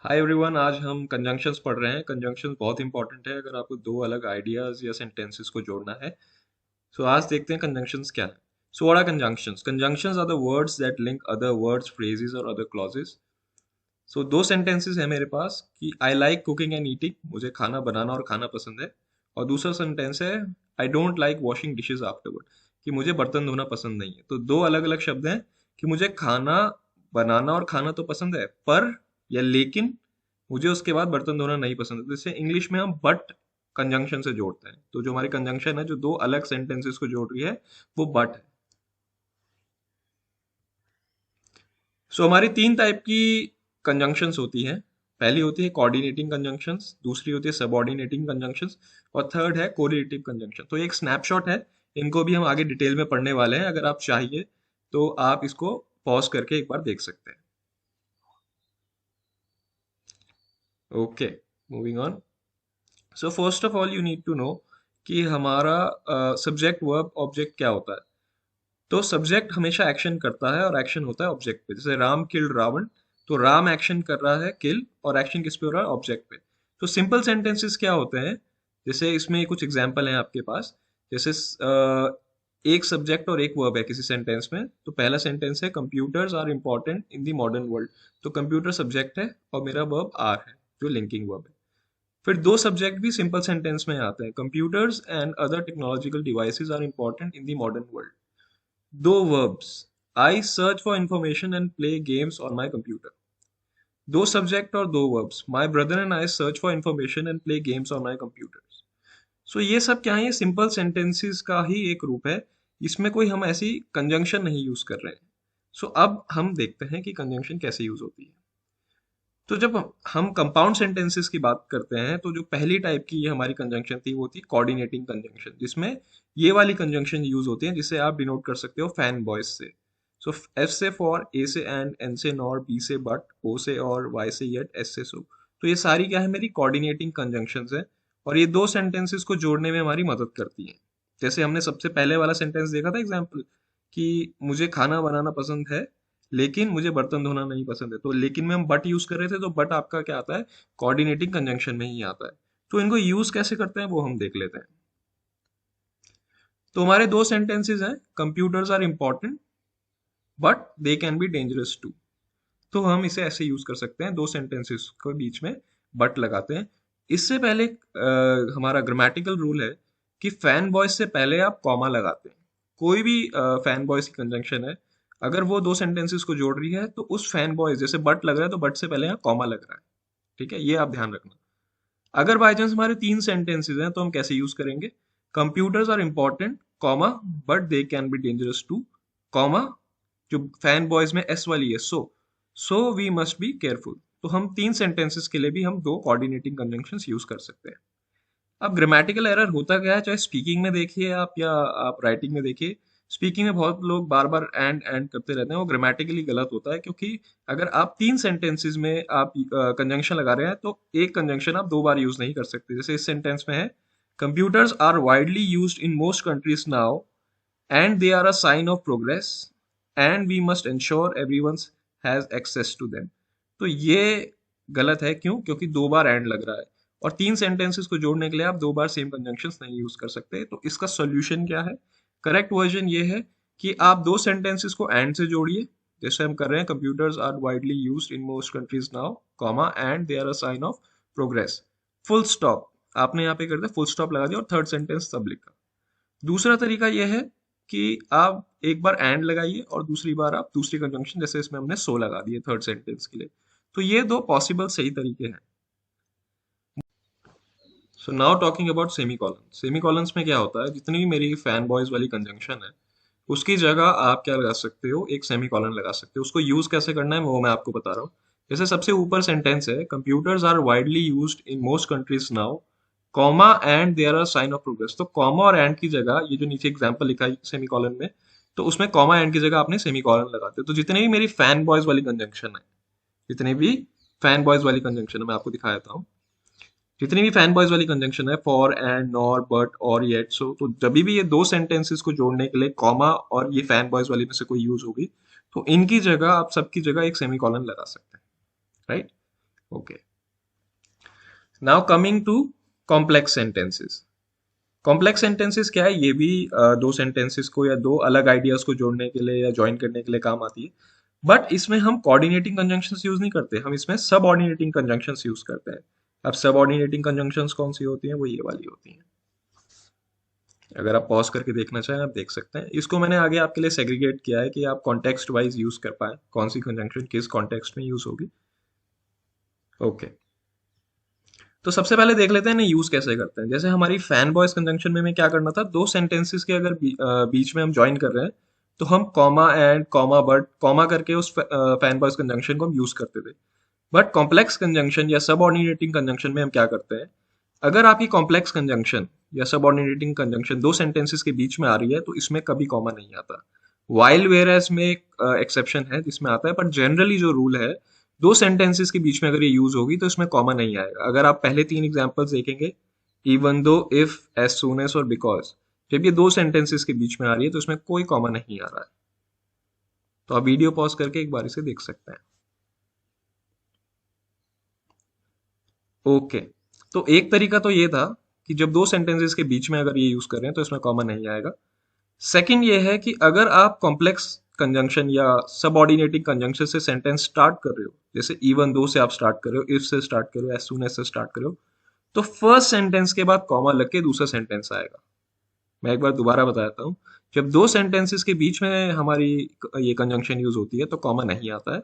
Hi everyone, आज हम conjunctions पढ़ रहे हैं। कंजंक्शंस बहुत इंपॉर्टेंट है अगर आपको दो अलग आइडियाज या सेंटेंसेस को जोड़ना है। सो आज देखते हैं कंजंक्शंस क्या है। So what are conjunctions? Conjunctions are the words that link other words, phrases और अदर क्लॉजेस। सो दो सेंटेंसेस है मेरे पास कि I like cooking and eating, मुझे खाना बनाना और खाना पसंद है। और दूसरा सेंटेंस है I don't like washing dishes afterward, कि मुझे बर्तन धोना पसंद नहीं है। तो दो अलग अलग शब्द हैं कि मुझे खाना बनाना और खाना तो पसंद है, पर या लेकिन मुझे उसके बाद बर्तन धोना नहीं पसंद है। तो इसे इंग्लिश में हम बट कंजंक्शन से जोड़ते हैं। तो जो हमारी कंजंक्शन है जो दो अलग सेंटेंसेस को जोड़ रही है वो बट है। सो हमारी तीन टाइप की कंजंक्शंस होती हैं। पहली होती है कोऑर्डिनेटिंग कंजंक्शंस, दूसरी होती है सबऑर्डिनेटिंग कंजंक्शंस और थर्ड है कोरिलेटिव कंजंक्शन। तो एक स्नैपशॉट है, इनको भी हम आगे डिटेल में पढ़ने वाले हैं। अगर आप चाहिए तो आप इसको पॉज करके एक बार देख सकते हैं। Okay, moving on. So first of all you need to know कि हमारा सब्जेक्ट वर्ब ऑब्जेक्ट क्या होता है। तो सब्जेक्ट हमेशा एक्शन करता है और एक्शन होता है ऑब्जेक्ट पे। जैसे राम किल्ड रावण, तो राम एक्शन कर रहा है किल, और एक्शन किस पे हो रहा है? ऑब्जेक्ट पे। तो सिंपल सेंटेंसेस क्या होते हैं? जैसे इसमें कुछ एग्जांपल हैं आपके पास। जैसे एक सब्जेक्ट और एक वर्ब है किसी सेंटेंस में। तो पहला सेंटेंस है computers are important in the modern world. तो कंप्यूटर सब्जेक्ट है और मेरा वर्ब आर है जो लिंकिंग वर्ब है। फिर दो सब्जेक्ट भी सिंपल सेंटेंस में आते हैं, computers and other technological devices are important in the modern world. दो verbs, I search for information and play games on my computer. दो सब्जेक्ट और दो verbs, my brother and I search for information and play games on my computers. So ये सब क्या है? ये simple sentences का ही एक रूप है। इसमें कोई हम ऐसी कंजंक्शन नहीं यूज कर रहे हैं। सो अब हम देखते हैं कि कंजंक्शन कैसे यूज होती है। तो जब हम कंपाउंड सेंटेंसेस की बात करते हैं तो जो पहली टाइप की ये हमारी कंजंक्शन थी वो थी कोऑर्डिनेटिंग कंजंक्शन, जिसमें ये वाली कंजंक्शन यूज होती है जिसे आप डिनोट कर सकते हो फैन बॉयज से। सो एफ से फॉर, ए से एंड, एन से नॉर, बी से बट, ओ से और, वाई से येट, एस से सो। तो ये सारी क्या है? मेरी कोऑर्डिनेटिंग कंजंक्शंस है और ये दो सेंटेंसेस को जोड़ने में हमारी मदद करती हैं। जैसे हमने सबसे पहले वाला सेंटेंस देखा था एग्जाम्पल, कि मुझे खाना बनाना पसंद है लेकिन मुझे बर्तन धोना नहीं पसंद है। तो लेकिन में हम बट यूज कर रहे थे, तो बट आपका क्या आता है? कोऑर्डिनेटिंग कंजंक्शन में ही आता है। तो इनको यूज कैसे करते हैं वो हम देख लेते हैं। तो हमारे दो सेंटेंसेस हैं, computers are important but they can be dangerous too. तो हम इसे ऐसे यूज कर सकते हैं, दो सेंटेंसेस के बीच में बट लगाते हैं। इससे पहले हमारा ग्रामेटिकल रूल है कि फैन बॉयज से पहले आप कॉमा लगाते हैं। कोई भी फैन बॉयज की कंजंक्शन है, अगर वो दो सेंटेंसेस को जोड़ रही है तो उस फैन बॉयज, जैसे बट लग रहा है तो बट से पहले यहाँ कॉमा लग रहा है। ठीक है, ये आप ध्यान रखना। अगर बाई चांस हमारे तीन सेंटेंसेस हैं तो हम कैसे यूज करेंगे? Computers are important comma but they can be dangerous too, comma जो फैन बॉयज में एस वाली है, so we must be careful. तो हम तीन सेंटेंसेस के लिए भी हम दो कोऑर्डिनेटिंग कंजंक्शंस यूज कर सकते हैं। अब ग्रामेटिकल एरर होता क्या है, चाहे स्पीकिंग में देखिए आप या आप राइटिंग में देखिए। स्पीकिंग में बहुत लोग बार बार एंड करते रहते हैं, वो ग्रामेटिकली गलत होता है। क्योंकि अगर आप तीन सेंटेंसेस में आप कंजंक्शन लगा रहे हैं तो एक कंजंक्शन आप दो बार यूज नहीं कर सकते। जैसे इस सेंटेंस में है computers are widely used in most countries now and they are a sign of progress and we must ensure everyone has access to them. तो ये गलत है। क्यों? क्योंकि दो बार एंड लग रहा है और तीन सेंटेंसेस को जोड़ने के लिए आप दो बार सेम कंजंक्शंस नहीं यूज कर सकते। तो इसका सॉल्यूशन क्या है? करेक्ट वर्जन ये है कि आप दो सेंटेंसेस को एंड से जोड़िए, जैसे हम कर रहे हैं computers are widely used in most countries now, comma and they are a sign of progress, full stop. आपने यहाँ पे कर दिया, फुल स्टॉप लगा दिया और थर्ड सेंटेंस तब लिखा। दूसरा तरीका यह है कि आप एक बार एंड लगाइए और दूसरी बार आप दूसरी कंजंक्शन, जैसे इसमें हमने सो लगा दिए थर्ड सेंटेंस के लिए। तो ये दो पॉसिबल सही तरीके हैं। So now talking about semicolon. Semicolons में क्या होता है? जितनी भी मेरी फैन बॉयज वाली कंजंक्शन है उसकी जगह आप क्या लगा सकते हो? एक सेमीकॉलन लगा सकते हो। उसको यूज कैसे करना है वो मैं आपको बता रहा हूँ। जैसे सबसे ऊपर सेंटेंस है computers are widely used in most countries now, comma and there are sign of progress. तो कॉमा और एंड की जगह, ये जो नीचे एग्जांपल लिखा है सेमीकॉलन में, तो उसमें कॉमा एंड की जगह आपने सेमीकॉलन लगाते हो। तो जितने भी मेरी फैन बॉयज वाली कंजंक्शन है, जितने भी फैन बॉयज वाली कंजंक्शन है मैं आपको दिखा देता हूँ। जितनी भी फैन बॉयज वाली कंजंक्शन है, फॉर, एंड, नॉर, बट और येट, सो, तो जब भी ये दो सेंटेंसेस को जोड़ने के लिए कॉमा और ये फैन बॉयज वाली में से कोई यूज होगी तो इनकी जगह आप सबकी जगह एक सेमीकॉलन लगा सकते हैं। Right? Okay, now coming to complex sentences. Complex sentences क्या है, ये भी दो सेंटेंसेस को या दो अलग आइडियाज को जोड़ने के लिए या ज्वाइन करने के लिए काम आती है, बट इसमें हम कोऑर्डिनेटिंग कंजंक्शंस यूज नहीं करते, हम इसमें सबऑर्डिनेटिंग कंजंक्शंस यूज करते हैं। अब सबऑर्डिनेटिंग कंजंक्शंस कौन सी होती हैं, वो ये वाली होती हैं। अगर आप पॉज करके देखना चाहें आप देख सकते हैं, इसको मैंने आगे आपके लिए सेग्रीगेट किया है कि आप कॉन्टेक्स्ट वाइज यूज कर पाए कौन सी कंजंक्शन किस कॉन्टेक्स्ट में यूज होगी। ओके, तो सबसे पहले देख लेते हैं ना यूज कैसे करते हैं। जैसे हमारी फैन बॉयज कंजंक्शन में क्या करना था, दो सेंटेंसेस के अगर बीच में हम ज्वाइन कर रहे हैं तो हम comma and comma but comma करके उस फैन बॉयज कंजंक्शन को हम यूज करते थे। बट कॉम्प्लेक्स कंजंक्शन या सबऑर्डिनेटिंग कंजंक्शन में हम क्या करते हैं, अगर आपकी कॉम्प्लेक्स कंजंक्शन या सबऑर्डिनेटिंग कंजंक्शन दो सेंटेंसेस के बीच में आ रही है तो इसमें कभी कॉमा नहीं आता। वाइल वेयर एज में एक एक्सेप्शन है जिसमें आता है, पर जनरली जो रूल है, दो सेंटेंसेस के बीच में अगर ये यूज होगी तो इसमें कॉमा नहीं आएगा। अगर आप पहले तीन एग्जांपल्स देखेंगे, even though, if, as soon as और बिकॉज, जब ये दो सेंटेंसेस के बीच में आ रही है तो इसमें कोई कॉमा नहीं आ रहा है। तो आप वीडियो पॉज करके एक बार इसे देख सकते हैं। ओके, तो एक तरीका तो ये था कि जब दो सेंटेंसेस के बीच में अगर ये यूज कर रहे हैं तो इसमें कॉमा नहीं आएगा। सेकंड ये है कि अगर आप कॉम्प्लेक्स कंजंक्शन या सबऑर्डिनेटिंग कंजंक्शन से सेंटेंस स्टार्ट कर रहे हो, जैसे इवन दो से आप स्टार्ट कर रहे हो, इफ से स्टार्ट कर रहे हो, एज सून एज से स्टार्ट कर रहे हो, तो फर्स्ट सेंटेंस के बाद कॉमा लग के दूसरा सेंटेंस आएगा। मैं एक बार दोबारा बताता हूँ, जब दो सेंटेंसेस के बीच में हमारी ये कंजंक्शन यूज होती है तो कॉमा नहीं आता है।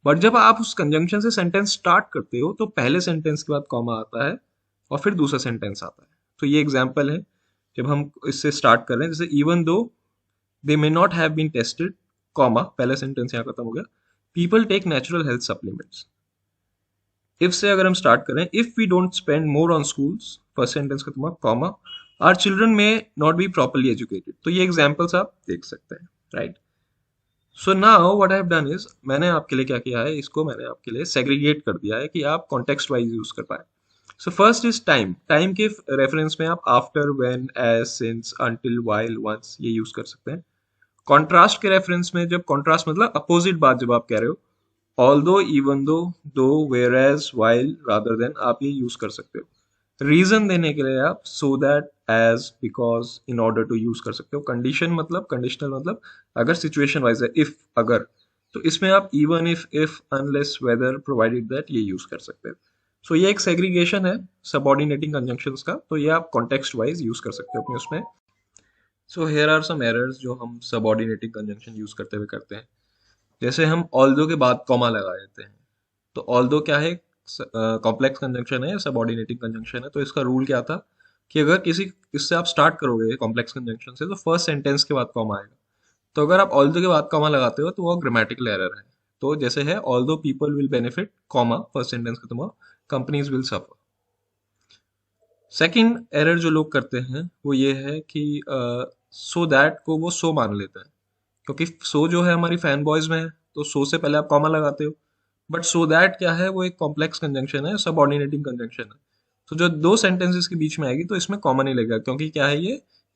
बट जब आप उस कंजंक्शन से सेंटेंस स्टार्ट करते हो तो पहले सेंटेंस के बाद कॉमा आता है और फिर दूसरा सेंटेंस आता है। तो ये एग्जाम्पल है, जब हम इससे स्टार्ट कर रहे हैं, जैसे even though they may not have been tested, comma, पहला सेंटेंस यहाँ खत्म हो गया, people take natural health supplements. If से अगर हम स्टार्ट करें, if we don't spend more on schools, first sentence खत्म हुआ, comma, are children may not be properly educated. तो ये एग्जाम्पल्स आप देख सकते हैं, right. So now what I have done is, मैंने आपके लिए क्या किया है, इसको मैंने आपके लिए सेग्रीगेट कर दिया है कि आप कॉन्टेक्स्ट वाइज यूज कर पाए। So first is time. Time के रेफरेंस में आप after, when, as, since, until, while, once ये यूज कर सकते हैं। कॉन्ट्रास्ट के रेफरेंस में, जब कॉन्ट्रास्ट मतलब अपोजिट बात जब आप कह रहे हो, although, even though, whereas, while, rather than, आप ये यूज कर सकते हो। रीजन देने के लिए आप so that, as, because, in order to use कर सकते हो। कंडीशन मतलब, कंडीशनल मतलब अगर सिचुएशन वाइज है, इफ, अगर, तो इसमें आप even, if, unless, whether, provided that ये यूज कर सकते हो। सो ये एक सेग्रीगेशन है सबऑर्डिनेटिंग कंजंक्शंस का, तो ये आप कॉन्टेक्स्ट वाइज यूज कर सकते हो अपने उसमें। So here are some errors जो हम सबऑर्डिनेटिंग कंजंक्शन यूज करते हुए करते हैं। जैसे हम ऑल्दो के बाद कॉमा लगा देते हैं, तो ऑल्दो क्या है, कॉम्प्लेक्स कंजंक्शन है या सबऑर्डिनेटिंग कंजंक्शन है, तो इसका रूल क्या था कि अगर किसी इससे आप स्टार्ट करोगे कॉम्प्लेक्स कंजंक्शन से तो फर्स्ट सेंटेंस के बाद कॉमा आएगा। तो अगर आप ऑल्दो के बाद कॉमा लगाते हो तो वो ग्रामेटिकल एरर है। तो जैसे है, although people will benefit, comma, first sentence खत्म हुआ, companies will suffer. Second error जो लोग करते हैं वो ये है कि सो दैट को वो सो मान लेते हैं, क्योंकि सो जो है हमारी फैन बॉयज में है तो सो से पहले आप कॉमा लगाते हो। बट सो दैट क्या है, वो एक कॉम्प्लेक्स कंजंक्शन है, सबऑर्डिनेटिंग कंजंक्शन है। तो जो दो सेंटेंसेस के बीच में आएगी तो इसमें कॉमन नहीं लगेगा, क्योंकि क्या है,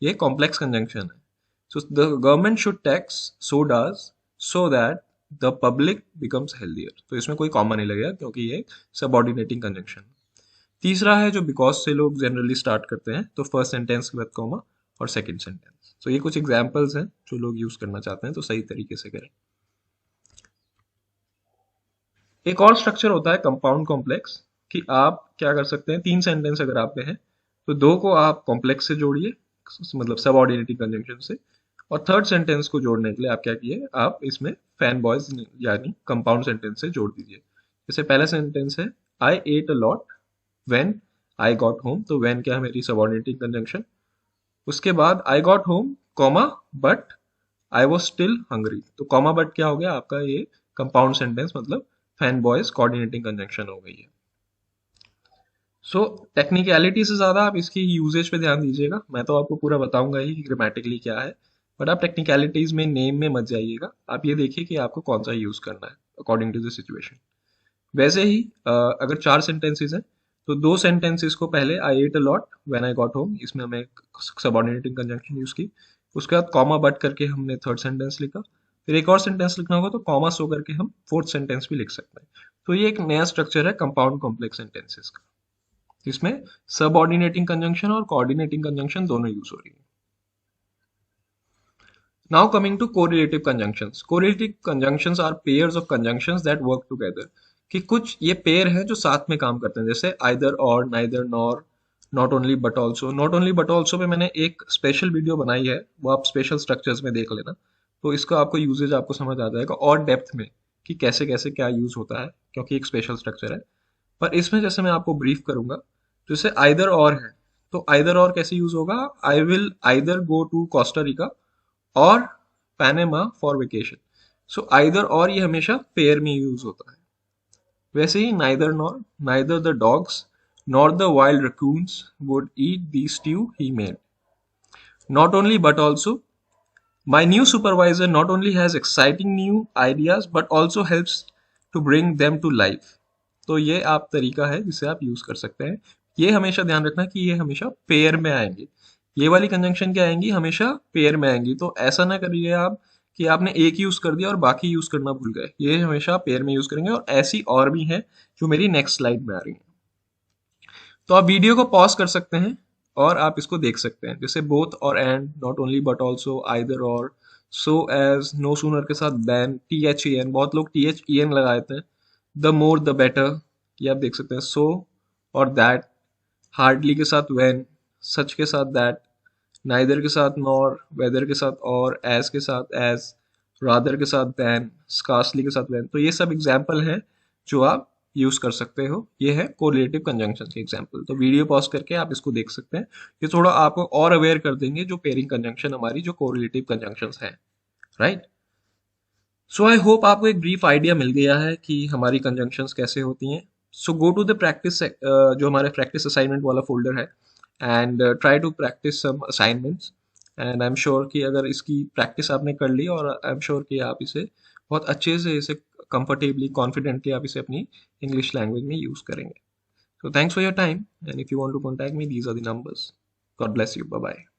ये कॉम्प्लेक्स कंजंक्शन है। So the government should tax sodas so that the public becomes healthier. तो इसमें कोई कॉमन नहीं लगेगा क्योंकि ये सबऑर्डिनेटिंग कंजंक्शन है। तीसरा है जो बिकॉज से लोग जनरली स्टार्ट करते हैं, तो फर्स्ट सेंटेंस के बाद कॉमा और सेकंड सेंटेंस। तो ये कुछ एग्जांपल्स हैं जो लोग यूज करना चाहते हैं, तो सही तरीके से करें। एक और स्ट्रक्चर होता है कंपाउंड कॉम्प्लेक्स, कि आप क्या कर सकते हैं, तीन सेंटेंस अगर आप में है तो दो को आप कॉम्प्लेक्स से जोड़िए, मतलब सबऑर्डिनेटिंग कंजंक्शन से, और थर्ड सेंटेंस को जोड़ने के लिए आप क्या किए, आप इसमें फैन बॉयज यानी कंपाउंड सेंटेंस से जोड़ दीजिए। जैसे पहला सेंटेंस है, I ate a lot when I got home, तो व्हेन क्या है, मेरी सबऑर्डिनेटिंग कंजंक्शन। उसके बाद I got home, comma, but I was still hungry, तो कॉमा बट क्या हो गया आपका, ये कंपाउंड सेंटेंस मतलब फैन बॉयज कोऑर्डिनेटिंग कंजंक्शन हो गई है। सो टेक्निकलिटी से ज्यादा आप इसकी यूजेज पे ध्यान दीजिएगा, मैं तो आपको पूरा बताऊंगा ही कि ग्रामेटिकली क्या है, बट आप टेक्निकलिटीज में, नेम में मत जाइएगा, आप ये देखिए कि आपको कौन सा यूज करना है अकॉर्डिंग टू द सिचुएशन। वैसे ही अगर चार सेंटेंसेस हैं तो दो सेंटेंसेस को पहले, I ate a lot when I got home, इसमें हमने सबऑर्डिनेटिंग कंजंक्शन यूज की। उसके बाद कॉमा बट करके हमने थर्ड सेंटेंस लिखा। फिर एक और सेंटेंस लिखना होगा तो कॉमा शो करके हम फोर्थ सेंटेंस भी लिख सकते हैं। तो ये एक नया स्ट्रक्चर है कंपाउंड कॉम्प्लेक्स सेंटेंसेस का, जिसमें सबऑर्डिनेटिंग कंजंक्शन और कोऑर्डिनेटिंग कंजंक्शन दोनों यूज हो रही है। Now coming to correlative conjunctions. Correlative conjunctions are pairs of conjunctions that work together. कि कुछ ये पेयर है जो साथ में काम करते हैं, जैसे either or, neither nor, not only but also. Not only but also पे मैंने एक स्पेशल वीडियो बनाई है, वो आप स्पेशल स्ट्रक्चर्स में देख लेना, तो इसका आपको यूजेज आपको समझ आ जाएगा और डेप्थ में कि कैसे कैसे क्या यूज होता है, क्योंकि एक स्पेशल स्ट्रक्चर है। पर इसमें जैसे मैं आपको ब्रीफ करूंगा, जैसे आइदर और है, तो आइदर और कैसे यूज होगा, I will either go to Costa Rica और Panama for vacation. So either और ये हमेशा पेयर में यूज होता है। वैसे ही neither nor, neither the dogs nor the wild raccoons would eat the stew he made. Not only but also, my new supervisor not only has exciting new ideas but also helps to bring them to life। तो ये आप तरीका है जिसे आप use कर सकते हैं। ये हमेशा ध्यान रखना कि ये हमेशा पेयर में आएंगे। ये वाली कंजंक्शन क्या आएंगी, हमेशा पेयर में आएंगी। तो ऐसा ना करिए आप कि आपने एक यूज कर दिया और बाकी यूज करना भूल गए। ये हमेशा पेयर में यूज करेंगे, और ऐसी और भी हैं जो मेरी नेक्स्ट स्लाइड में आ रही हैं। तो आप वीडियो को पॉज कर सकते हैं और आप इसको देख सकते हैं, जैसे बोथ और and, not only but also, either और, सो एज, नो सूनर के साथ देन, THEN, बहुत लोग THEN लगा देते हैं, द मोर द बेटर, ये आप देख सकते हैं, सो और दैट, हार्डली के साथ व्हेन, सच के साथ दैट, नाइदर के साथ नॉर, वेदर के साथ और, एज के साथ एज, रादर के साथ देन, स्कार्सली के साथ व्हेन। तो ये सब एग्जाम्पल हैं जो आप यूज कर सकते हो। ये है कोरिलेटिव कंजंक्शन के एग्जांपल। तो वीडियो पॉज करके आप इसको देख सकते हैं। ये थोड़ा आपको और अवेयर कर देंगे जो पेयरिंग कंजंक्शन हमारी जो कोरिलेटिव कंजंक्शंस हैं, राइट। सो आई होप आपको एक ब्रीफ आइडिया मिल गया है कि हमारी कंजंक्शंस कैसे होती हैं। So go to the practice, जो हमारे प्रैक्टिस असाइनमेंट वाला फोल्डर है, and try to practice some assignments. And I am sure कि अगर इसकी प्रैक्टिस आपने कर ली, और आई एम श्योर कि आप इसे बहुत अच्छे से, इसे कंफर्टेबली, कॉन्फिडेंटली आप इसे अपनी इंग्लिश लैंग्वेज में यूज करेंगे। So thanks for your time, and if you want to contact me, these are the numbers. God bless you. Bye bye.